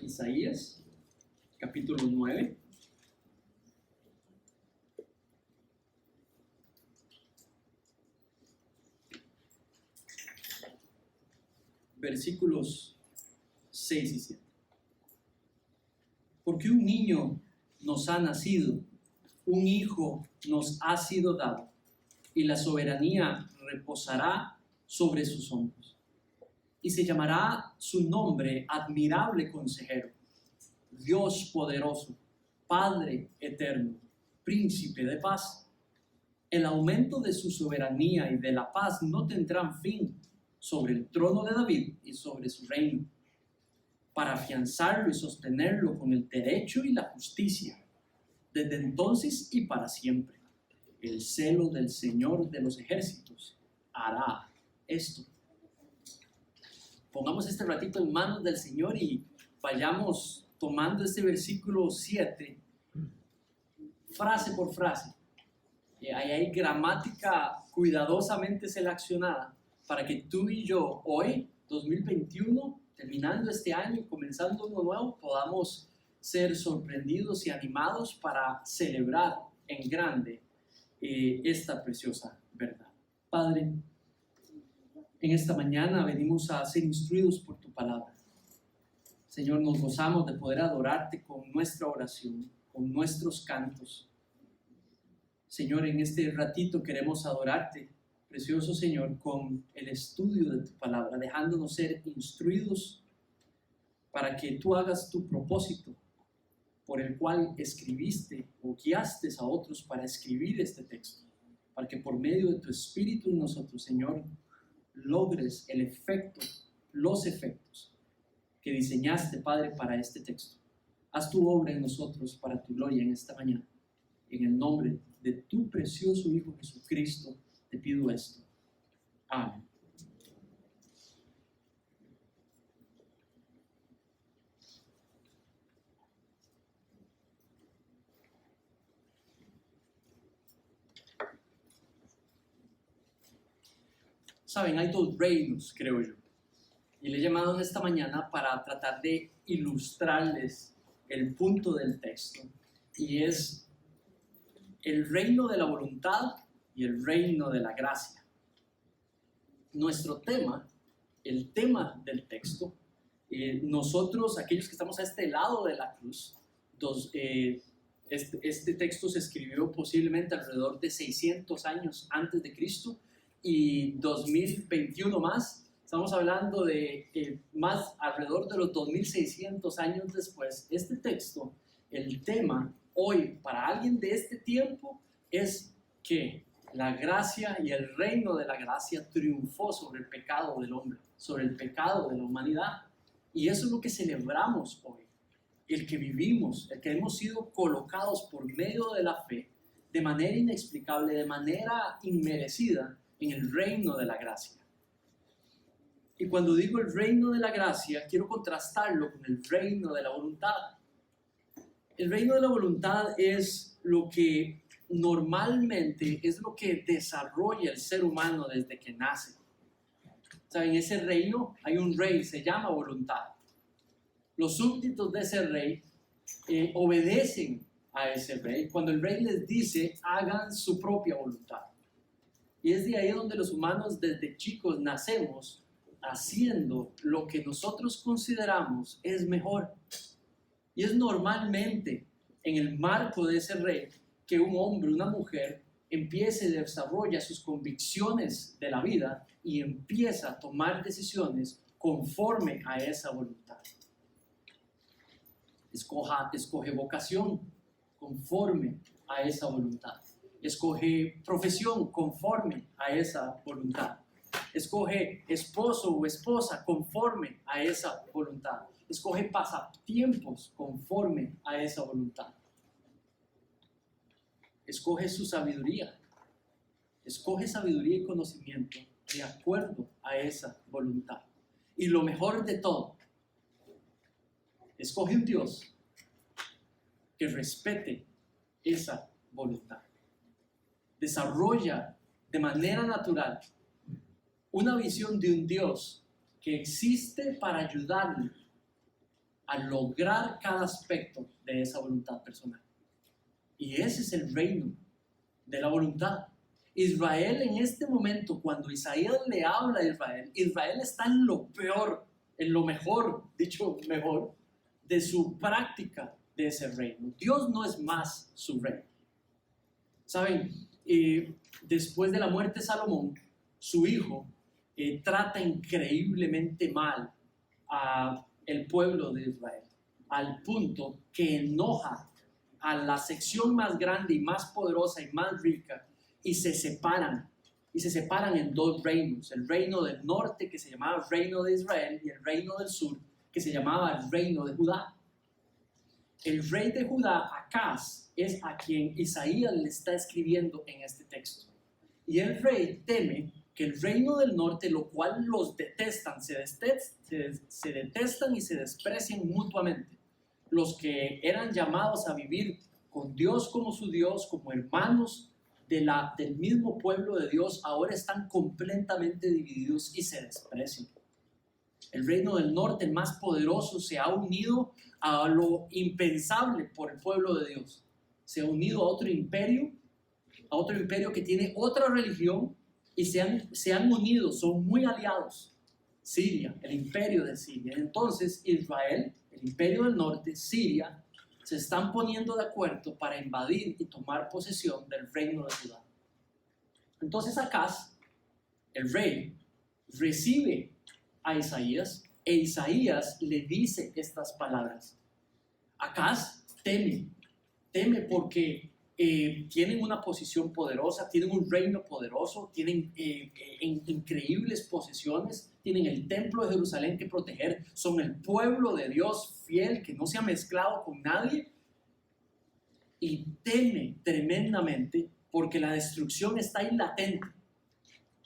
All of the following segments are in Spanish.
Isaías, capítulo 9. Versículos 6 y 7. Porque un niño nos ha nacido, un hijo nos ha sido dado, y la soberanía reposará sobre sus hombros. Y se llamará su nombre Admirable Consejero, Dios poderoso, Padre eterno, Príncipe de paz. El aumento de su soberanía y de la paz no tendrán fin sobre el trono de David y sobre su reino, para afianzarlo y sostenerlo con el derecho y la justicia, desde entonces y para siempre. El celo del Señor de los ejércitos hará esto. Pongamos este ratito en manos del Señor y vayamos tomando este versículo 7, frase por frase. Ahí hay gramática cuidadosamente seleccionada para que tú y yo hoy, 2021, terminando este año y comenzando uno nuevo, podamos ser sorprendidos y animados para celebrar en grande esta preciosa verdad. Padre, en esta mañana venimos a ser instruidos por tu palabra. Señor, nos gozamos de poder adorarte con nuestra oración, con nuestros cantos. Señor, en este ratito queremos adorarte, precioso Señor, con el estudio de tu palabra, dejándonos ser instruidos para que tú hagas tu propósito por el cual escribiste o guiaste a otros para escribir este texto, para que por medio de tu Espíritu en nosotros, Señor, logres el efecto, los efectos que diseñaste, Padre, para este texto. Haz tu obra en nosotros para tu gloria en esta mañana. En el nombre de tu precioso Hijo Jesucristo te pido esto. Amén. Saben, hay dos reinos, creo yo. Y le he llamado en esta mañana para tratar de ilustrarles el punto del texto. Y es el reino de la voluntad y el reino de la gracia. Nuestro tema, el tema del texto, nosotros, aquellos que estamos a este lado de la cruz, este texto se escribió posiblemente alrededor de 600 años antes de Cristo y 2021 más. Estamos hablando de más alrededor de los 2600 años después. Este texto, el tema hoy para alguien de este tiempo es que la gracia y el reino de la gracia triunfó sobre el pecado del hombre, sobre el pecado de la humanidad. Y eso es lo que celebramos hoy. El que vivimos, el que hemos sido colocados por medio de la fe, de manera inexplicable, de manera inmerecida, en el reino de la gracia. Y cuando digo el reino de la gracia, quiero contrastarlo con el reino de la voluntad. El reino de la voluntad es lo que normalmente es lo que desarrolla el ser humano desde que nace. ¿Saben? En ese reino hay un rey, se llama voluntad. Los súbditos de ese rey obedecen a ese rey cuando el rey les dice hagan su propia voluntad. Y es de ahí donde los humanos desde chicos nacemos haciendo lo que nosotros consideramos es mejor. Y es normalmente en el marco de ese rey que un hombre, una mujer, empiece y desarrolla sus convicciones de la vida y empieza a tomar decisiones conforme a esa voluntad. Escoge vocación conforme a esa voluntad. Escoge profesión conforme a esa voluntad. Escoge esposo o esposa conforme a esa voluntad. Escoge pasatiempos conforme a esa voluntad. Escoge su sabiduría. Escoge sabiduría y conocimiento de acuerdo a esa voluntad. Y lo mejor de todo, escoge un Dios que respete esa voluntad. Desarrolla de manera natural una visión de un Dios que existe para ayudarnos a lograr cada aspecto de esa voluntad personal. Y ese es el reino de la voluntad. Israel en este momento, cuando Isaías le habla a Israel, Israel está en lo peor, en lo mejor, dicho mejor, de su práctica de ese reino. Dios no es más su reino. Saben, después de la muerte de Salomón, su hijo trata increíblemente mal a el pueblo de Israel, al punto que enoja a la sección más grande y más poderosa y más rica, y se separan en dos reinos: el reino del norte, que se llamaba el reino de Israel, y el reino del sur, que se llamaba el reino de Judá. El rey de Judá, Acaz, es a quien Isaías le está escribiendo en este texto. Y el rey teme que el reino del norte, lo cual los detestan, se detestan y se desprecian mutuamente. Los que eran llamados a vivir con Dios como su Dios, como hermanos del mismo pueblo de Dios, ahora están completamente divididos y se desprecian. El reino del norte, el más poderoso, se ha unido a lo impensable por el pueblo de Dios. Se ha unido a otro imperio que tiene otra religión, y se han unido, son muy aliados. Siria, el imperio de Siria. Entonces Israel, el imperio del norte, Siria, se están poniendo de acuerdo para invadir y tomar posesión del reino de Judá. Entonces Acaz, el rey, recibe a Isaías, e Isaías le dice estas palabras. Acaz teme porque tienen una posición poderosa, tienen un reino poderoso, tienen increíbles posesiones, tienen el templo de Jerusalén que proteger, son el pueblo de Dios fiel que no se ha mezclado con nadie, y teme tremendamente porque la destrucción está ahí latente.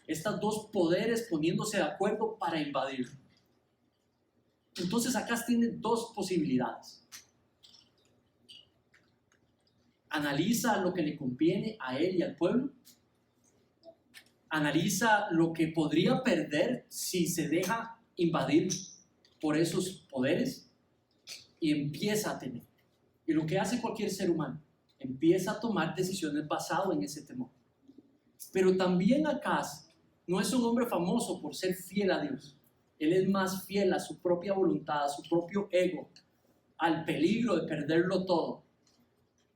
Estos dos poderes poniéndose de acuerdo para invadir. Entonces acá tiene dos posibilidades. Analiza lo que le conviene a él y al pueblo. Analiza lo que podría perder si se deja invadir por esos poderes, y empieza a temer. Y lo que hace cualquier ser humano, empieza a tomar decisiones basado en ese temor. Pero también Acaz no es un hombre famoso por ser fiel a Dios. Él es más fiel a su propia voluntad, a su propio ego, al peligro de perderlo todo.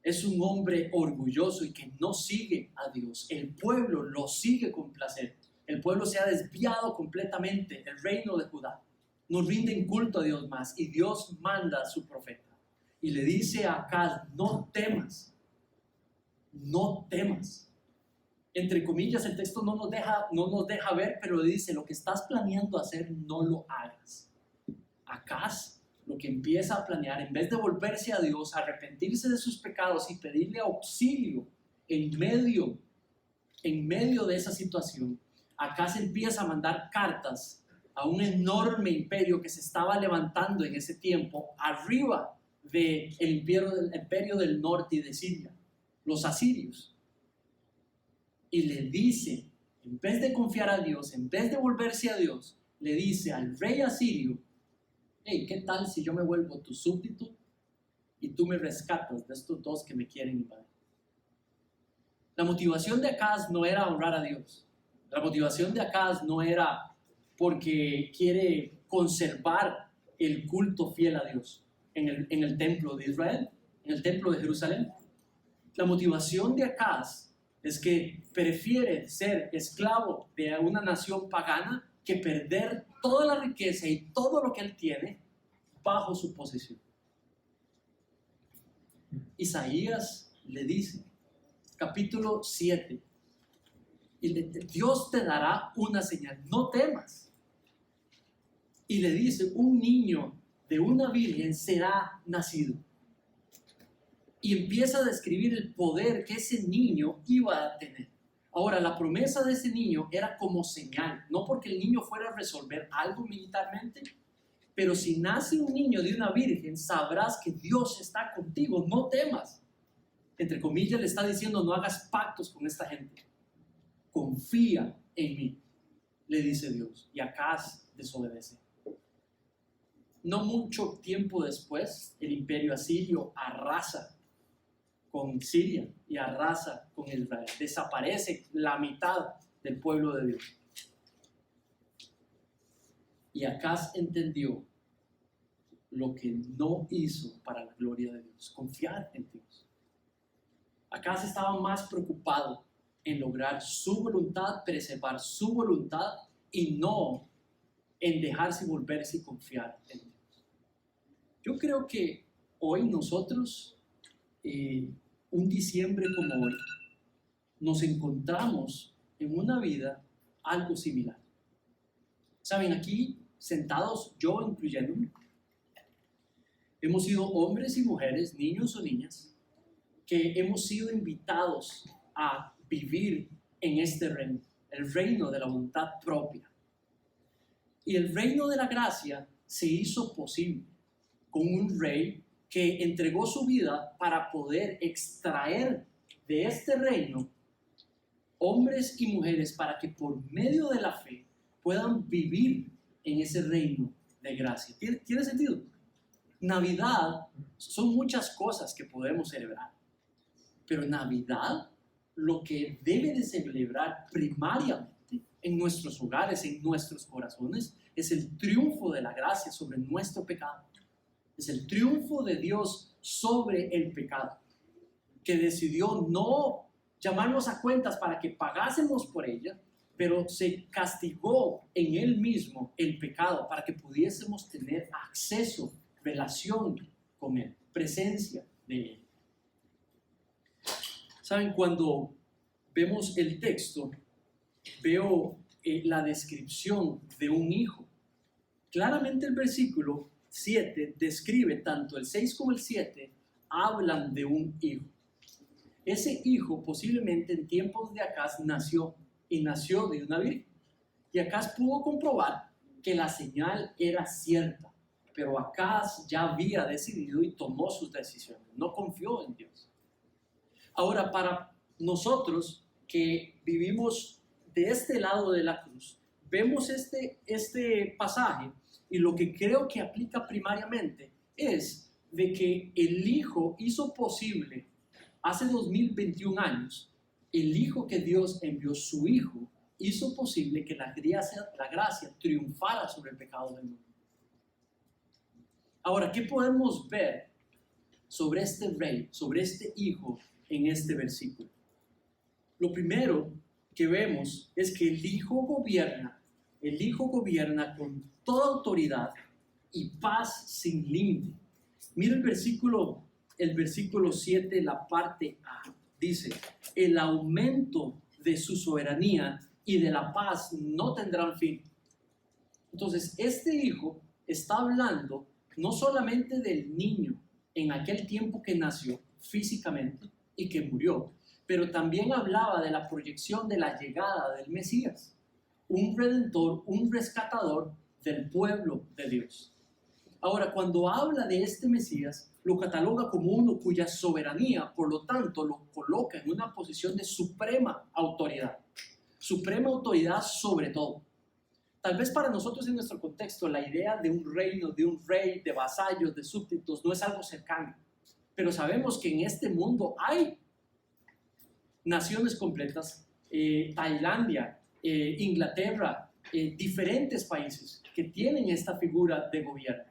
Es un hombre orgulloso y que no sigue a Dios. El pueblo lo sigue con placer. El pueblo se ha desviado completamente. El reino de Judá no rinden culto a Dios más, y Dios manda a su profeta y le dice a Acaz: no temas, no temas. Entre comillas, el texto no nos deja ver, pero le dice: lo que estás planeando hacer, no lo hagas. Acaz lo que empieza a planear, en vez de volverse a Dios, arrepentirse de sus pecados y pedirle auxilio en medio de esa situación, Acaz empieza a mandar cartas a un enorme imperio que se estaba levantando en ese tiempo arriba del imperio del norte y de Siria, los asirios. Y le dice, en vez de confiar a Dios, en vez de volverse a Dios, le dice al rey asirio: hey, ¿qué tal si yo me vuelvo tu súbdito y tú me rescatas de estos dos que me quieren invadir? La motivación de Acaz no era honrar a Dios. La motivación de Acaz no era porque quiere conservar el culto fiel a Dios en el templo de Israel, en el templo de Jerusalén. La motivación de Acaz es que prefiere ser esclavo de una nación pagana que perder toda la riqueza y todo lo que él tiene bajo su posesión. Isaías le dice, capítulo 7, y Dios te dará una señal, no temas. Y le dice: un niño de una virgen será nacido. Y empieza a describir el poder que ese niño iba a tener. Ahora, la promesa de ese niño era como señal, no porque el niño fuera a resolver algo militarmente, pero si nace un niño de una virgen, sabrás que Dios está contigo, no temas. Entre comillas le está diciendo: no hagas pactos con esta gente, confía en mí, le dice Dios. Y Acaz desobedece. no mucho tiempo después, el imperio asirio arrasa con Siria y arrasa con Israel. Desaparece la mitad del pueblo de Dios. Y Acaz entendió lo que no hizo para la gloria de Dios, confiar en Dios. Acaz estaba más preocupado en lograr su voluntad, preservar su voluntad y no en dejarse volverse y confiar en Dios. Yo creo que hoy nosotros, un diciembre como hoy, nos encontramos en una vida algo similar. Saben, aquí sentados, yo incluyéndome, hemos sido hombres y mujeres, niños o niñas, que hemos sido invitados a vivir en este reino, el reino de la voluntad propia. Y el reino de la gracia se hizo posible con un rey que entregó su vida para poder extraer de este reino hombres y mujeres para que por medio de la fe puedan vivir en ese reino de gracia. ¿Tiene sentido? Navidad son muchas cosas que podemos celebrar, pero Navidad lo que debe de celebrar primariamente en nuestros hogares, en nuestros corazones, es el triunfo de la gracia sobre nuestro pecado. Es el triunfo de Dios sobre el pecado, que decidió no llamarnos a cuentas para que pagásemos por ella, pero se castigó en Él mismo el pecado para que pudiésemos tener acceso, relación con Él, presencia de Él. Saben, cuando vemos el texto, veo la descripción de un hijo. Claramente el versículo 7 describe, tanto el 6 como el 7, hablan de un hijo. Ese hijo posiblemente en tiempos de Acaz nació, y nació de una virgen. Y Acaz pudo comprobar que la señal era cierta, pero Acaz ya había decidido y tomó sus decisiones, no confió en Dios. Ahora, para nosotros que vivimos de este lado de la cruz, vemos este pasaje y lo que creo que aplica primariamente es de que el Hijo hizo posible, hace 2021 años, el Hijo que Dios envió, su Hijo, hizo posible que la gracia triunfara sobre el pecado del mundo. Ahora, ¿qué podemos ver sobre este rey, sobre este Hijo en este versículo? Lo primero que vemos es que el Hijo gobierna con toda autoridad y paz sin límite. Mira el versículo 7, la parte A, dice: el aumento de su soberanía y de la paz no tendrán fin. Entonces, este Hijo está hablando no solamente del niño en aquel tiempo que nació físicamente y que murió, pero también hablaba de la proyección de la llegada del Mesías, un redentor, un rescatador del pueblo de Dios. Ahora, cuando habla de este Mesías, lo cataloga como uno cuya soberanía, por lo tanto, lo coloca en una posición de suprema autoridad sobre todo. Tal vez para nosotros en nuestro contexto la idea de un reino, de un rey, de vasallos, de súbditos no es algo cercano, pero sabemos que en este mundo hay naciones completas, Tailandia, Inglaterra, diferentes países que tienen esta figura de gobierno.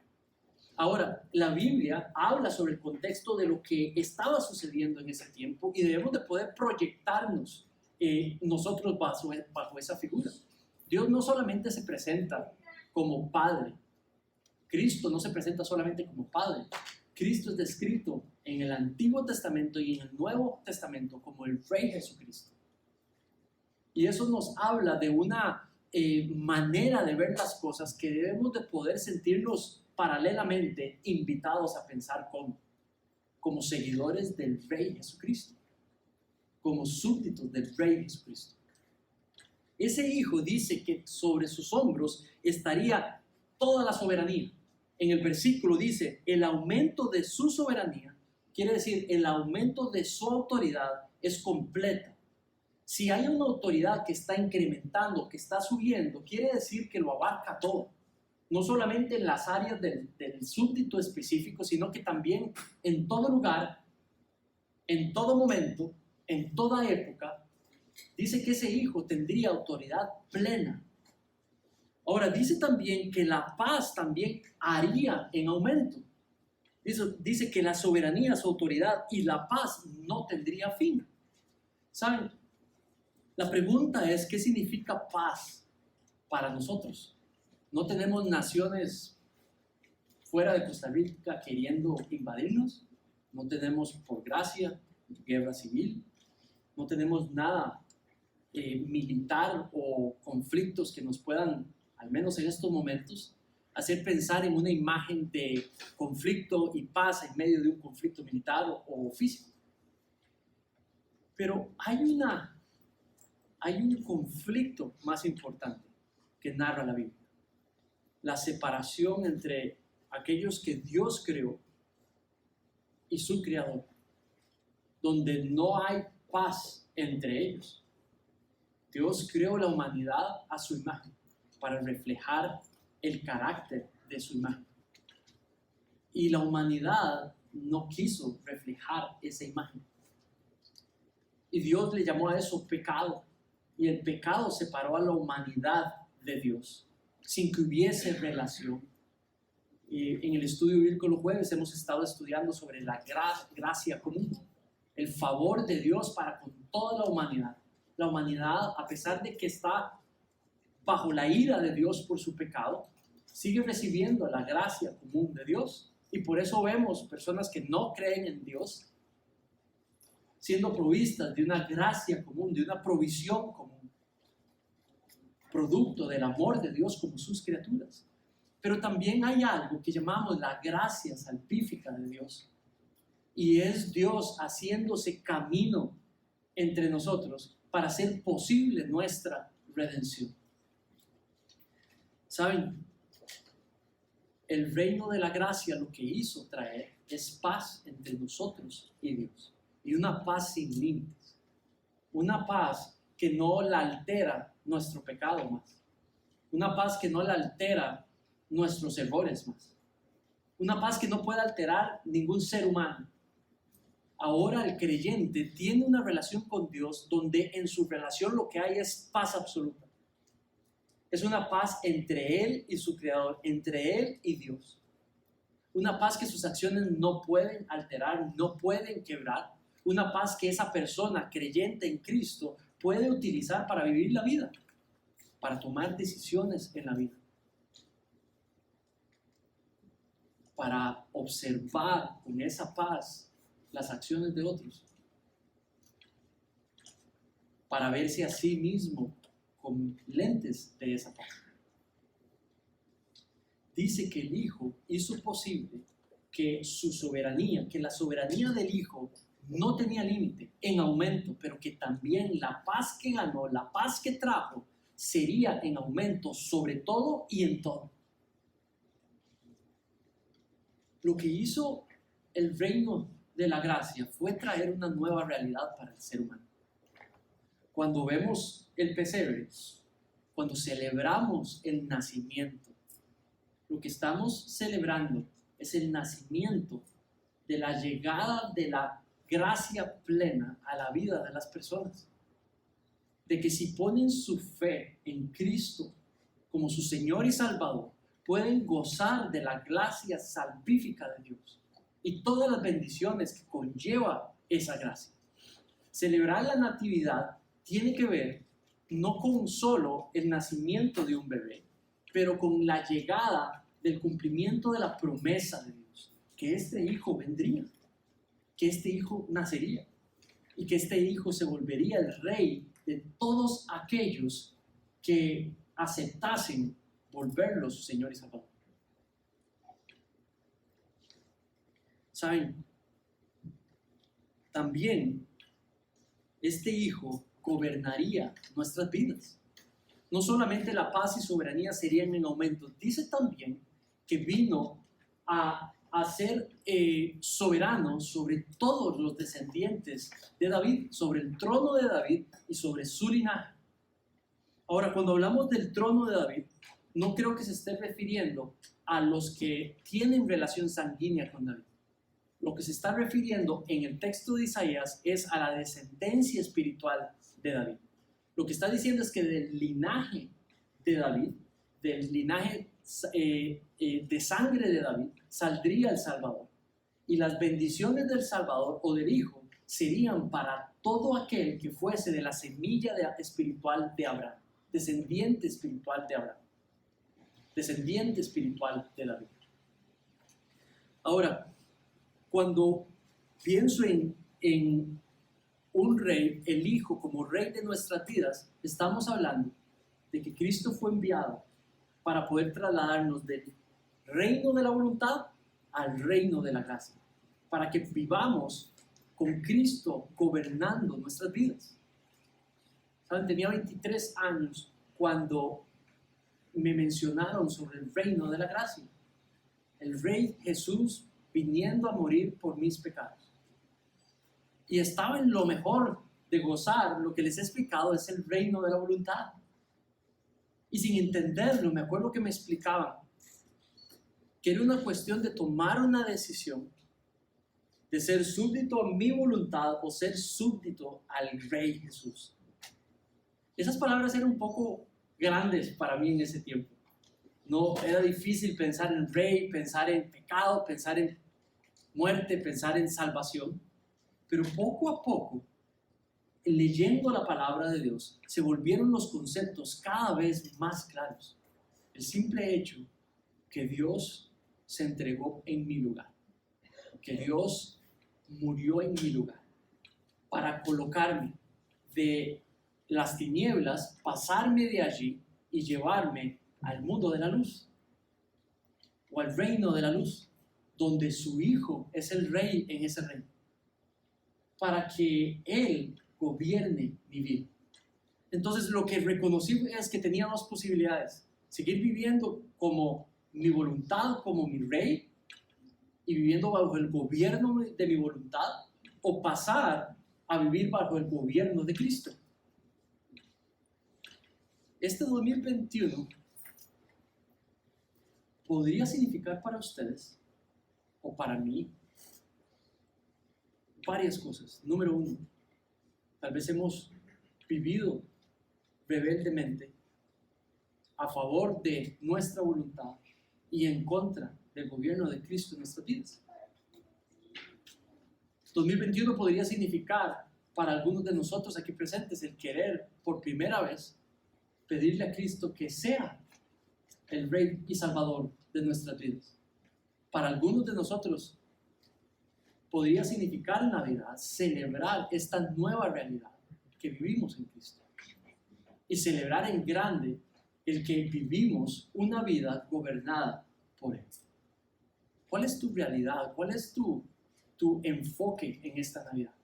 Ahora, la Biblia habla sobre el contexto de lo que estaba sucediendo en ese tiempo y debemos de poder proyectarnos nosotros bajo esa figura. Dios no solamente se presenta como Padre, Cristo no se presenta solamente como Padre, Cristo es descrito en el Antiguo Testamento y en el Nuevo Testamento como el Rey Jesucristo. Y eso nos habla de una manera de ver las cosas que debemos de poder sentirnos paralelamente invitados a pensar como seguidores del Rey Jesucristo, como súbditos del Rey Jesucristo. Ese Hijo dice que sobre sus hombros estaría toda la soberanía. En el versículo dice, el aumento de su soberanía, quiere decir, el aumento de su autoridad es completa. Si hay una autoridad que está incrementando, que está subiendo, quiere decir que lo abarca todo. no solamente en las áreas del súbdito específico, sino que también en todo lugar, en todo momento, en toda época. Dice que ese hijo tendría autoridad plena. Ahora, dice también que la paz también haría en aumento. Dice que la soberanía, su autoridad y la paz no tendría fin. ¿Saben? La pregunta es, ¿qué significa paz para nosotros? No tenemos naciones fuera de Costa Rica queriendo invadirnos. No tenemos, por gracia, guerra civil. No tenemos nada militar o conflictos que nos puedan, al menos en estos momentos, hacer pensar en una imagen de conflicto y paz en medio de un conflicto militar o físico. Pero hay un conflicto más importante que narra la Biblia. La separación entre aquellos que Dios creó y su creador, donde no hay paz entre ellos. Dios creó la humanidad a su imagen para reflejar el carácter de su imagen. Y la humanidad no quiso reflejar esa imagen. Y Dios le llamó a eso pecado. Y el pecado separó a la humanidad de Dios, sin que hubiese relación. Y en el estudio bíblico los jueves hemos estado estudiando sobre la gracia común, el favor de Dios para con toda la humanidad. La humanidad, a pesar de que está bajo la ira de Dios por su pecado, sigue recibiendo la gracia común de Dios. Y por eso vemos personas que no creen en Dios siendo provistas de una gracia común, de una provisión común, producto del amor de Dios como sus criaturas. Pero también hay algo que llamamos la gracia salvífica de Dios. Y es Dios haciéndose camino entre nosotros para hacer posible nuestra redención. ¿Saben? El reino de la gracia lo que hizo traer es paz entre nosotros y Dios. Y una paz sin límites. Una paz que no la altera nuestro pecado más. Una paz que no la altera nuestros errores más. Una paz que no puede alterar ningún ser humano. Ahora el creyente tiene una relación con Dios donde en su relación lo que hay es paz absoluta. Es una paz entre Él y su Creador, entre Él y Dios. Una paz que sus acciones no pueden alterar, no pueden quebrar. Una paz que esa persona creyente en Cristo puede utilizar para vivir la vida, para tomar decisiones en la vida, para observar con esa paz las acciones de otros, para verse a sí mismo con lentes de esa paz. Dice que el Hijo hizo posible que su soberanía, que la soberanía del Hijo no tenía límite, en aumento, pero que también la paz que ganó, la paz que trajo, sería en aumento sobre todo y en todo. Lo que hizo el reino de la gracia fue traer una nueva realidad para el ser humano. Cuando vemos el pesebre, cuando celebramos el nacimiento, lo que estamos celebrando es el nacimiento de la llegada de la gracia plena a la vida de las personas. De que si ponen su fe en Cristo como su Señor y Salvador, pueden gozar de la gracia salvífica de Dios y todas las bendiciones que conlleva esa gracia. Celebrar la natividad tiene que ver no con solo el nacimiento de un bebé, pero con la llegada del cumplimiento de la promesa de Dios, que este hijo vendría, que este hijo nacería y que este hijo se volvería el rey de todos aquellos que aceptasen volverlo su Señor y Salvador. ¿Saben? También este hijo gobernaría nuestras vidas. No solamente la paz y soberanía serían en aumento, dice también que vino a ser soberano sobre todos los descendientes de David, sobre el trono de David y sobre su linaje. Ahora, cuando hablamos del trono de David, no creo que se esté refiriendo a los que tienen relación sanguínea con David. Lo que se está refiriendo en el texto de Isaías es a la descendencia espiritual de David. Lo que está diciendo es que del linaje de David, del linaje de sangre de David, saldría el Salvador. Y las bendiciones del Salvador o del Hijo serían para todo aquel que fuese de la semilla espiritual de Abraham, descendiente espiritual de Abraham, descendiente espiritual de David. Ahora, cuando pienso en un rey, el Hijo como rey de nuestras vidas, estamos hablando de que Cristo fue enviado para poder trasladarnos del reino de la voluntad al reino de la gracia, para que vivamos con Cristo gobernando nuestras vidas. ¿Saben? Tenía 23 años cuando me mencionaron sobre el reino de la gracia. El Rey Jesús viniendo a morir por mis pecados. Y estaba en lo mejor de gozar. Lo que les he explicado es el reino de la voluntad. Y sin entenderlo, me acuerdo que me explicaban que era una cuestión de tomar una decisión, de ser súbdito a mi voluntad o ser súbdito al Rey Jesús. Esas palabras eran un poco grandes para mí en ese tiempo. No, era difícil pensar en rey, pensar en pecado, pensar en muerte, pensar en salvación. Pero poco a poco, leyendo la palabra de Dios, se volvieron los conceptos cada vez más claros. El simple hecho que Dios se entregó en mi lugar, que Dios murió en mi lugar para colocarme de las tinieblas, pasarme de allí y llevarme al mundo de la luz o al reino de la luz, donde su Hijo es el rey en ese reino, para que Él gobierne mi vida. Entonces lo que reconocí es que tenía dos posibilidades: seguir viviendo como mi voluntad, como mi rey, y viviendo bajo el gobierno de mi voluntad, o pasar a vivir bajo el gobierno de Cristo. Este 2021 podría significar para ustedes o para mí varias cosas. Número uno, tal vez hemos vivido rebeldemente a favor de nuestra voluntad y en contra del gobierno de Cristo en nuestras vidas. 2021 podría significar para algunos de nosotros aquí presentes el querer por primera vez pedirle a Cristo que sea el Rey y Salvador de nuestras vidas. Para algunos de nosotros podría significar en Navidad celebrar esta nueva realidad que vivimos en Cristo y celebrar en grande el que vivimos una vida gobernada por Él. ¿Cuál es tu realidad? ¿Cuál es tu enfoque en esta Navidad?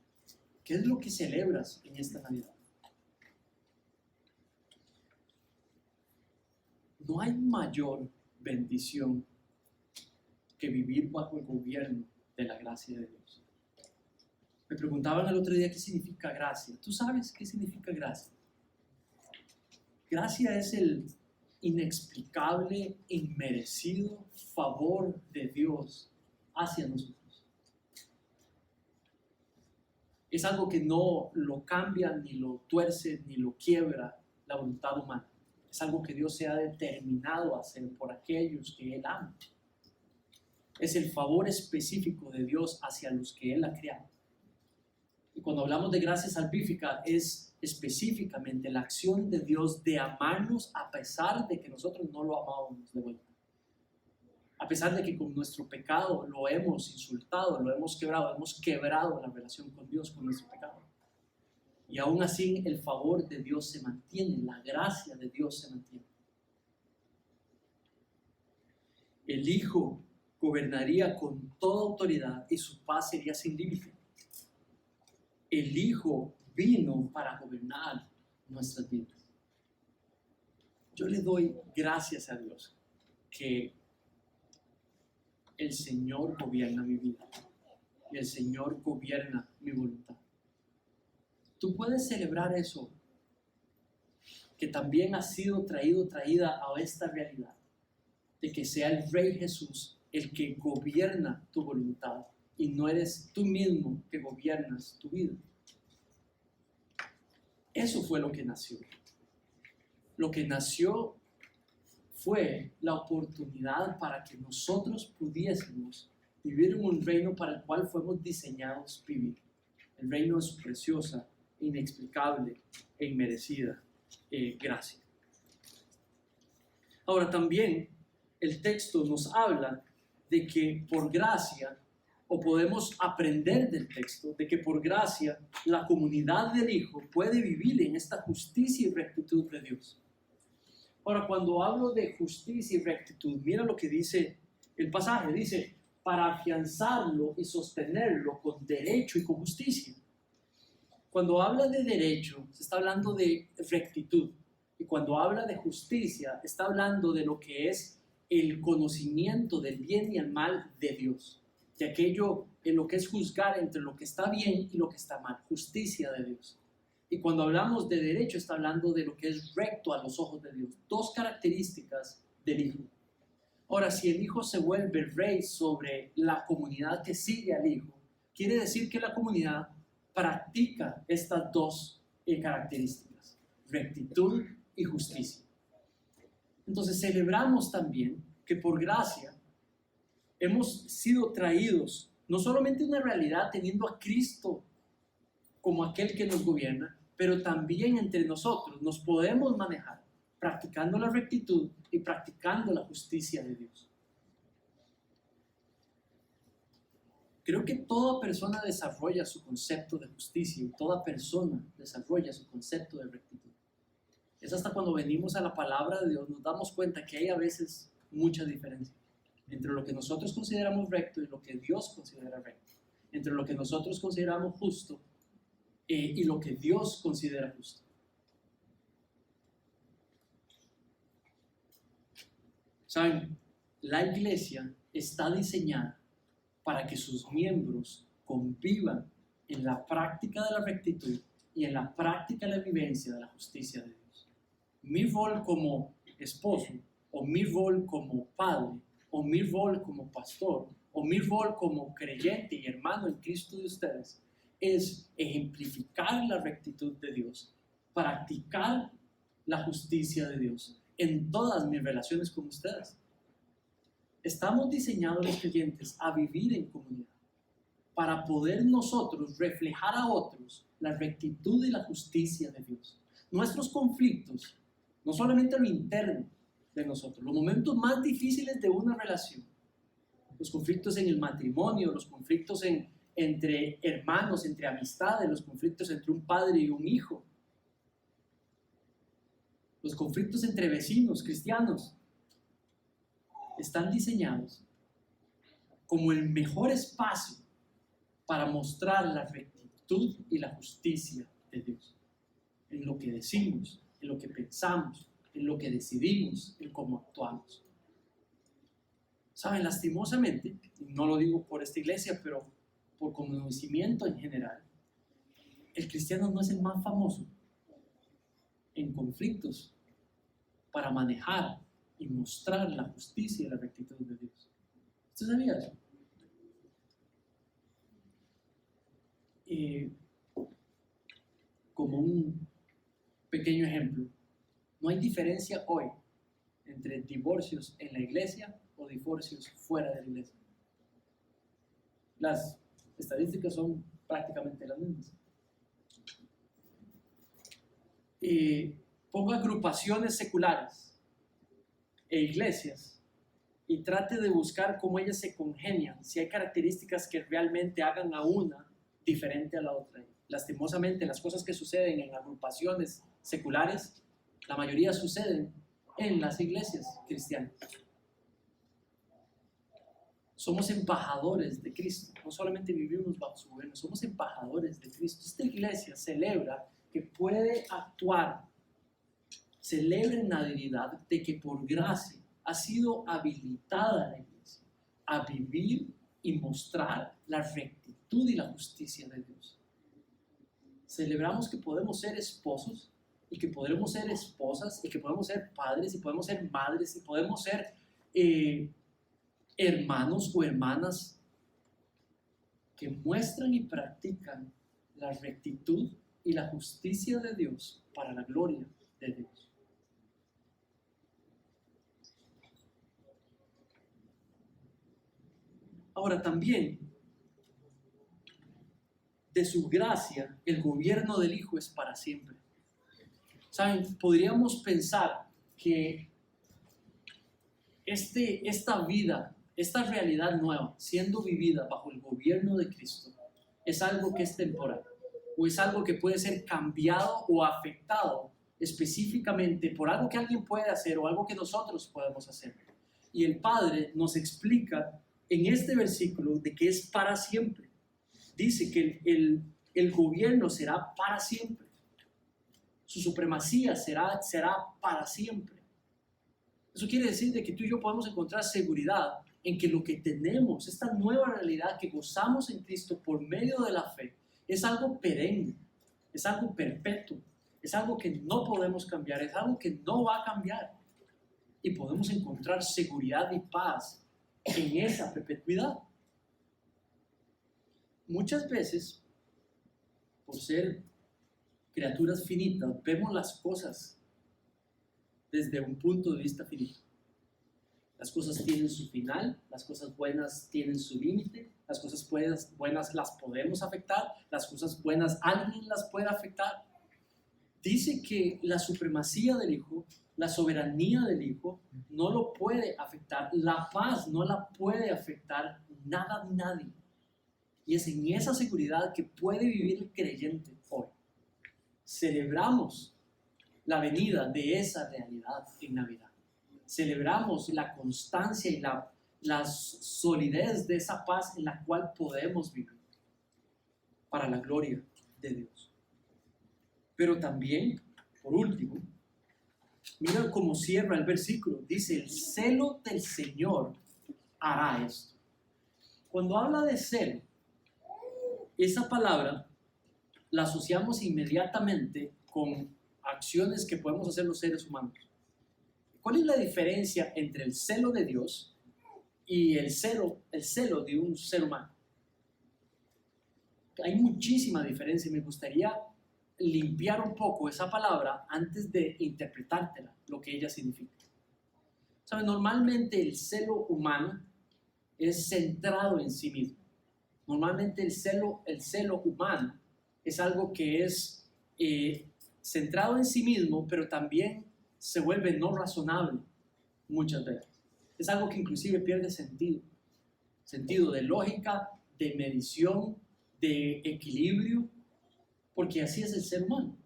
¿Qué es lo que celebras en esta Navidad? No hay mayor bendición que vivir bajo el gobierno de la gracia de Dios. Me preguntaban el otro día qué significa gracia. ¿Tú sabes qué significa gracia? Gracia es el inexplicable, inmerecido favor de Dios hacia nosotros. Es algo que no lo cambia, ni lo tuerce, ni lo quiebra la voluntad humana. Es algo que Dios se ha determinado a hacer por aquellos que Él ama. Es el favor específico de Dios hacia los que Él ha creado. Y cuando hablamos de gracia salvífica, es específicamente la acción de Dios de amarnos a pesar de que nosotros no lo amábamos de vuelta. A pesar de que con nuestro pecado lo hemos insultado, lo hemos quebrado la relación con Dios con nuestro pecado. Y aún así el favor de Dios se mantiene, la gracia de Dios se mantiene. El Hijo gobernaría con toda autoridad y su paz sería sin límite. El Hijo vino para gobernar nuestras vidas. Yo le doy gracias a Dios que el Señor gobierna mi vida y el Señor gobierna mi voluntad. Tú puedes celebrar eso que también has sido traída a esta realidad, de que sea el Rey Jesús el que gobierna tu voluntad y no eres tú mismo que gobiernas tu vida. Eso fue lo que nació. Lo que nació fue la oportunidad para que nosotros pudiésemos vivir en un reino para el cual fuimos diseñados vivir. El reino de su preciosa, inexplicable e inmerecida gracia. Ahora también el texto nos habla de que por gracia, o podemos aprender del texto, de que por gracia la comunidad del Hijo puede vivir en esta justicia y rectitud de Dios. Ahora, cuando hablo de justicia y rectitud, mira lo que dice el pasaje, dice, para afianzarlo y sostenerlo con derecho y con justicia. Cuando habla de derecho, se está hablando de rectitud. Y cuando habla de justicia, está hablando de lo que es el conocimiento del bien y el mal de Dios. De aquello en lo que es juzgar entre lo que está bien y lo que está mal. Justicia de Dios. Y cuando hablamos de derecho, está hablando de lo que es recto a los ojos de Dios. Dos características del Hijo. Ahora, si el Hijo se vuelve rey sobre la comunidad que sigue al Hijo, quiere decir que la comunidad practica estas dos características, rectitud y justicia. Entonces celebramos también que por gracia hemos sido traídos no solamente una realidad teniendo a Cristo como aquel que nos gobierna, pero también entre nosotros nos podemos manejar practicando la rectitud y practicando la justicia de Dios. Creo que toda persona desarrolla su concepto de justicia y toda persona desarrolla su concepto de rectitud. Es hasta cuando venimos a la palabra de Dios nos damos cuenta que hay a veces mucha diferencia entre lo que nosotros consideramos recto y lo que Dios considera recto, entre lo que nosotros consideramos justo y lo que Dios considera justo. ¿Saben? La iglesia está diseñada para que sus miembros convivan en la práctica de la rectitud y en la práctica de la vivencia de la justicia de Dios. Mi rol como esposo, o mi rol como padre, o mi rol como pastor, o mi rol como creyente y hermano en Cristo de ustedes, es ejemplificar la rectitud de Dios, practicar la justicia de Dios en todas mis relaciones con ustedes. Estamos diseñados los creyentes a vivir en comunidad para poder nosotros reflejar a otros la rectitud y la justicia de Dios. Nuestros conflictos, no solamente lo interno de nosotros, los momentos más difíciles de una relación, los conflictos en el matrimonio, los conflictos entre hermanos, entre amistades, los conflictos entre un padre y un hijo, los conflictos entre vecinos cristianos, están diseñados como el mejor espacio para mostrar la rectitud y la justicia de Dios. En lo que decimos, en lo que pensamos, en lo que decidimos, en cómo actuamos. Saben, lastimosamente, y no lo digo por esta iglesia, pero por conocimiento en general, el cristiano no es el más famoso en conflictos para manejar y mostrar la justicia y la rectitud de Dios. ¿Usted sabía eso? Como un pequeño ejemplo, no hay diferencia hoy entre divorcios en la iglesia o divorcios fuera de la iglesia. Las estadísticas son prácticamente las mismas. Ponga agrupaciones seculares e iglesias y trate de buscar cómo ellas se congenian, si hay características que realmente hagan a una diferente a la otra. Lastimosamente, las cosas que suceden en agrupaciones seculares, la mayoría suceden en las iglesias cristianas. Somos embajadores de Cristo, no solamente vivimos bajo su gobierno, somos embajadores de Cristo. Esta iglesia celebra que puede actuar, celebra en la divinidad de que por gracia ha sido habilitada la iglesia a vivir y mostrar la rectitud y la justicia de Dios. Celebramos que podemos ser esposos y que podremos ser esposas, y que podemos ser padres, y podemos ser madres, y podemos ser hermanos o hermanas que muestran y practican la rectitud y la justicia de Dios para la gloria de Dios. Ahora también, de su gracia, el gobierno del Hijo es para siempre. ¿Saben? Podríamos pensar que esta vida, esta realidad nueva, siendo vivida bajo el gobierno de Cristo, es algo que es temporal, o es algo que puede ser cambiado o afectado específicamente por algo que alguien puede hacer o algo que nosotros podemos hacer. Y el Padre nos explica en este versículo de que es para siempre. Dice que el gobierno será para siempre. Su supremacía será para siempre. Eso quiere decir de que tú y yo podemos encontrar seguridad en que lo que tenemos, esta nueva realidad que gozamos en Cristo por medio de la fe, es algo perenne, es algo perpetuo, es algo que no podemos cambiar, es algo que no va a cambiar. Y podemos encontrar seguridad y paz en esa perpetuidad. Muchas veces, por ser criaturas finitas, vemos las cosas desde un punto de vista finito. Las cosas tienen su final, las cosas buenas tienen su límite, las cosas buenas las podemos afectar, las cosas buenas alguien las puede afectar. Dice que la supremacía del Hijo, la soberanía del Hijo, no lo puede afectar. La paz no la puede afectar nada ni nadie. Y es en esa seguridad que puede vivir el creyente hoy. Celebramos la venida de esa realidad en Navidad. Celebramos la constancia y la solidez de esa paz en la cual podemos vivir para la gloria de Dios. Pero también, por último, mira cómo cierra el versículo. Dice, el celo del Señor hará esto. Cuando habla de celo, esa palabra la asociamos inmediatamente con acciones que podemos hacer los seres humanos. ¿Cuál es la diferencia entre el celo de Dios y el celo de un ser humano? Hay muchísima diferencia y me gustaría limpiar un poco esa palabra antes de interpretártela, lo que ella significa. ¿Saben? Normalmente el celo humano es centrado en sí mismo. Normalmente el celo humano es algo que es centrado en sí mismo, pero también se vuelve no razonable muchas veces. Es algo que inclusive pierde sentido de lógica, de medición, de equilibrio, porque así es el ser humano.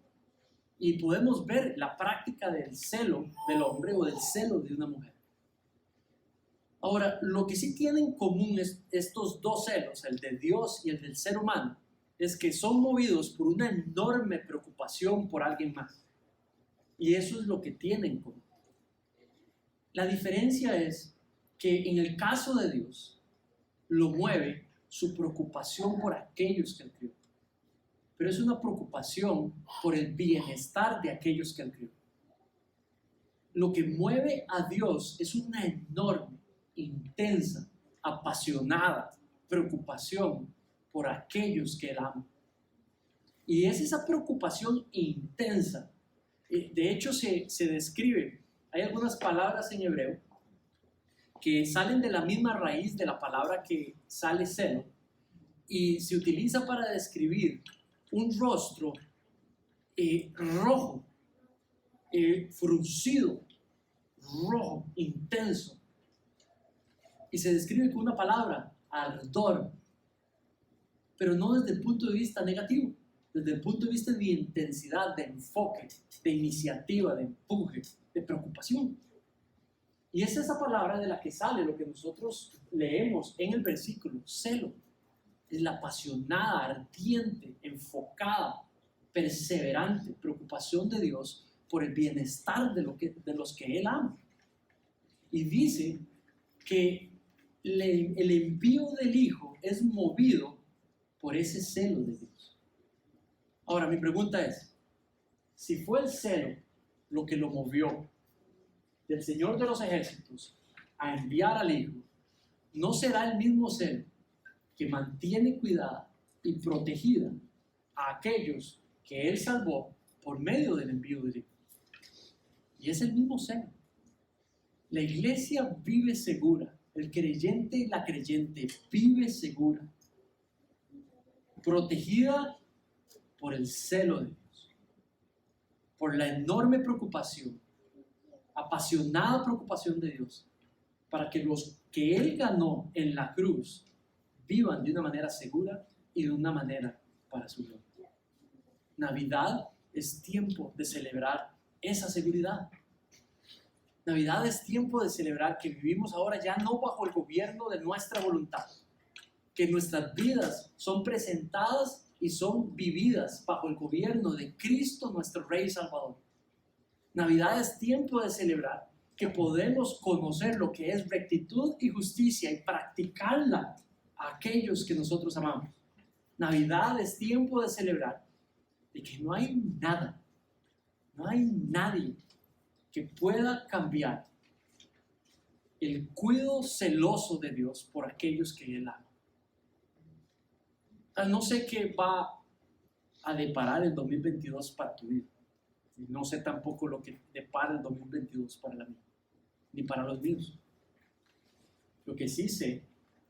Y podemos ver la práctica del celo del hombre o del celo de una mujer. Ahora, lo que sí tienen en común estos dos celos, el de Dios y el del ser humano, es que son movidos por una enorme preocupación por alguien más. Y eso es lo que tienen en común. La diferencia es que en el caso de Dios, lo mueve su preocupación por aquellos que Él crió. Pero es una preocupación por el bienestar de aquellos que Él crió. Lo que mueve a Dios es una enorme, intensa, apasionada preocupación por aquellos que Él ama. Y es esa preocupación intensa. De hecho, se describe, hay algunas palabras en hebreo que salen de la misma raíz de la palabra que sale celo, y se utiliza para describir un rostro rojo, fruncido, rojo, intenso. Y se describe con una palabra, ardor, pero no desde el punto de vista negativo, desde el punto de vista de intensidad, de enfoque, de iniciativa, de empuje, de preocupación. Y es esa palabra de la que sale lo que nosotros leemos en el versículo, celo. Es la apasionada, ardiente, enfocada, perseverante preocupación de Dios por el bienestar de los que Él ama. Y dice que el envío del Hijo es movido por ese celo de Dios. Ahora, mi pregunta es, Si fue el celo lo que lo movió del Señor de los ejércitos a enviar al Hijo, ¿no será el mismo celo que mantiene cuidada y protegida a aquellos que Él salvó por medio del envío del Hijo? Y es el mismo celo. La iglesia vive segura, el creyente y la creyente vive segura, protegida por el celo de Dios, por la enorme preocupación, apasionada preocupación de Dios, para que los que Él ganó en la cruz vivan de una manera segura y de una manera para su gloria. Navidad es tiempo de celebrar esa seguridad. Navidad es tiempo de celebrar que vivimos ahora ya no bajo el gobierno de nuestra voluntad, que nuestras vidas son presentadas y son vividas bajo el gobierno de Cristo, nuestro Rey y Salvador. Navidad es tiempo de celebrar que podemos conocer lo que es rectitud y justicia y practicarla a aquellos que nosotros amamos. Navidad es tiempo de celebrar de que no hay nada, no hay nadie que pueda cambiar el cuidado celoso de Dios por aquellos que Él ama. No sé qué va a deparar el 2022 para tu vida. Y no sé tampoco lo que depara el 2022 para la mía, ni para los míos. Lo que sí sé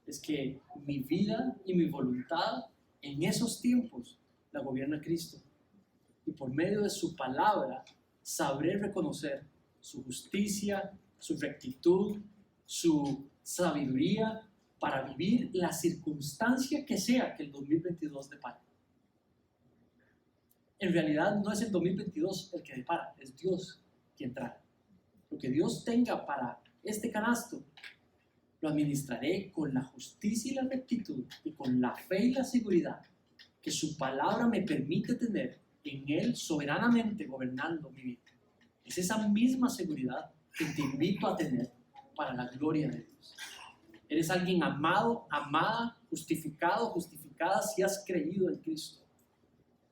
es que mi vida y mi voluntad en esos tiempos la gobierna Cristo. Y por medio de su palabra sabré reconocer su justicia, su rectitud, su sabiduría para vivir la circunstancia que sea que el 2022 depare. En realidad no es el 2022 el que depara, es Dios quien trae. Lo que Dios tenga para este canasto, lo administraré con la justicia y la rectitud y con la fe y la seguridad que su palabra me permite tener en Él soberanamente gobernando mi vida. Es esa misma seguridad que te invito a tener para la gloria de Dios. Eres alguien amado, amada, justificado, justificada si has creído en Cristo.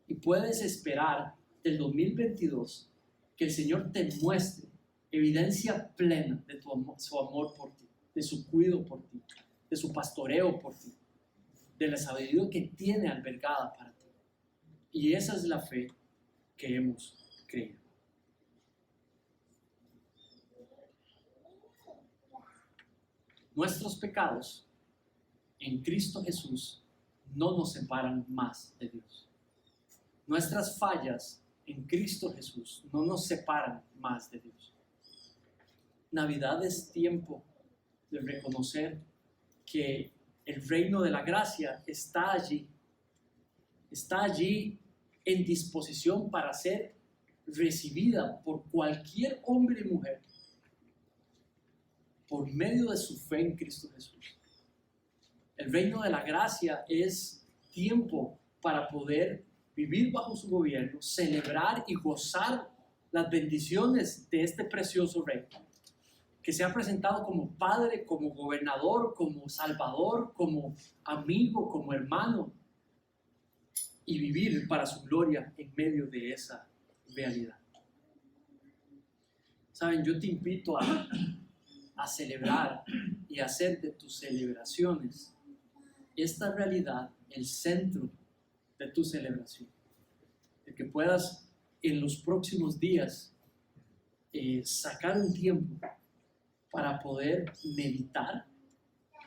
Y puedes esperar del 2022 que el Señor te muestre evidencia plena de su amor por ti, de su cuidado por ti, de su pastoreo por ti, de la sabiduría que tiene albergada para ti. Y esa es la fe que hemos creído. Nuestros pecados en Cristo Jesús no nos separan más de Dios. Nuestras fallas en Cristo Jesús no nos separan más de Dios. Navidad es tiempo de reconocer que el reino de la gracia está allí en disposición para ser recibida por cualquier hombre y mujer por medio de su fe en Cristo Jesús. El reino de la gracia es tiempo para poder vivir bajo su gobierno, celebrar y gozar las bendiciones de este precioso rey, que se ha presentado como padre, como gobernador, como salvador, como amigo, como hermano, y vivir para su gloria en medio de esa realidad. Saben, yo te invito a celebrar y hacer de tus celebraciones esta realidad el centro de tu celebración, de que puedas en los próximos días sacar un tiempo para poder meditar,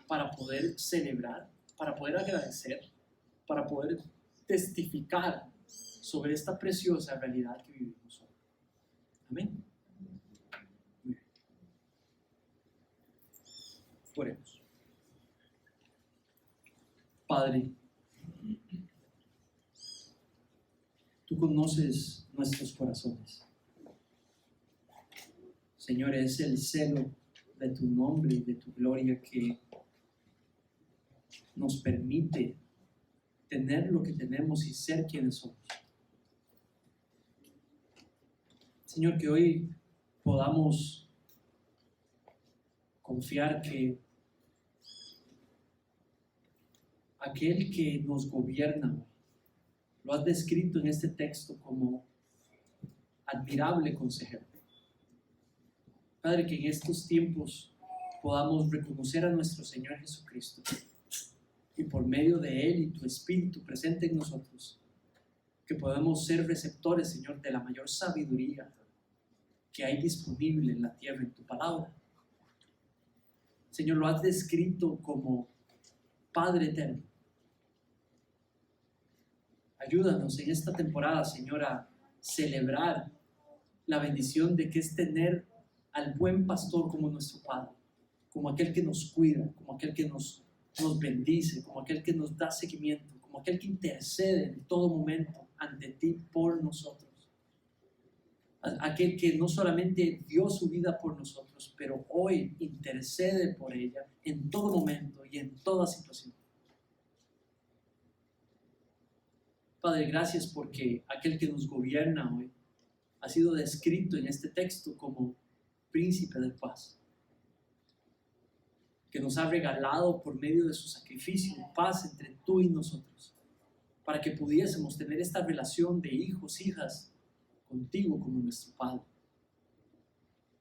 para poder celebrar, para poder agradecer, para poder testificar sobre esta preciosa realidad que vivimos hoy. Amén. Oremos. Padre, tú conoces nuestros corazones. Señor, es el celo de tu nombre y de tu gloria que nos permite tener lo que tenemos y ser quienes somos. Señor, que hoy podamos confiar que aquel que nos gobierna lo has descrito en este texto como admirable consejero. Padre, que en estos tiempos podamos reconocer a nuestro Señor Jesucristo y por medio de Él y tu Espíritu presente en nosotros, que podamos ser receptores, Señor, de la mayor sabiduría que hay disponible en la tierra, en tu palabra. Señor, lo has descrito como Padre eterno. Ayúdanos en esta temporada, Señor, a celebrar la bendición de que es tener al buen pastor como nuestro Padre, como aquel que nos cuida, como aquel que nos bendice, como aquel que nos da seguimiento, como aquel que intercede en todo momento ante ti por nosotros. Aquel que no solamente dio su vida por nosotros, pero hoy intercede por ella en todo momento y en toda situación. Padre, gracias porque aquel que nos gobierna hoy ha sido descrito en este texto como príncipe de paz, que nos ha regalado por medio de su sacrificio paz entre tú y nosotros, para que pudiésemos tener esta relación de hijos, hijas, contigo como nuestro Padre.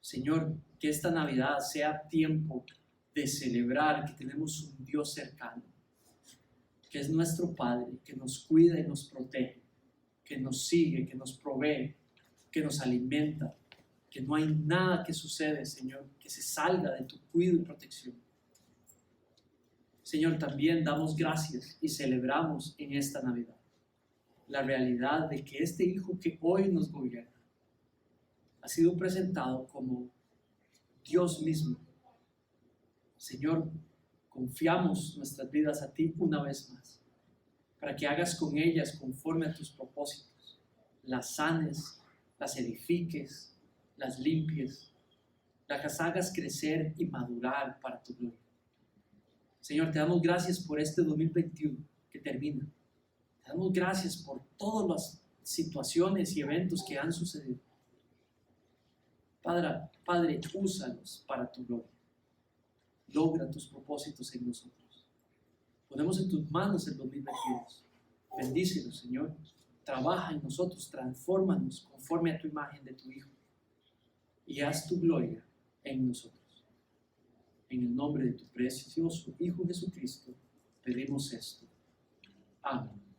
Señor, que esta Navidad sea tiempo de celebrar que tenemos un Dios cercano, que es nuestro Padre, que nos cuida y nos protege, que nos sigue, que nos provee, que nos alimenta, que no hay nada que sucede, Señor, que se salga de tu cuidado y protección. Señor, también damos gracias y celebramos en esta Navidad la realidad de que este Hijo que hoy nos gobierna ha sido presentado como Dios mismo. Señor, confiamos nuestras vidas a ti una vez más, para que hagas con ellas conforme a tus propósitos, las sanes, las edifiques, las limpies, las hagas crecer y madurar para tu gloria. Señor, te damos gracias por este 2021 que termina. Te damos gracias por todas las situaciones y eventos que han sucedido. Padre, úsalos para tu gloria. Logra tus propósitos en nosotros. Ponemos en tus manos el 2022. Bendícelos, Señor. Trabaja en nosotros, transfórmanos conforme a tu imagen de tu Hijo. Y haz tu gloria en nosotros. En el nombre de tu precioso Hijo Jesucristo, pedimos esto. Amén.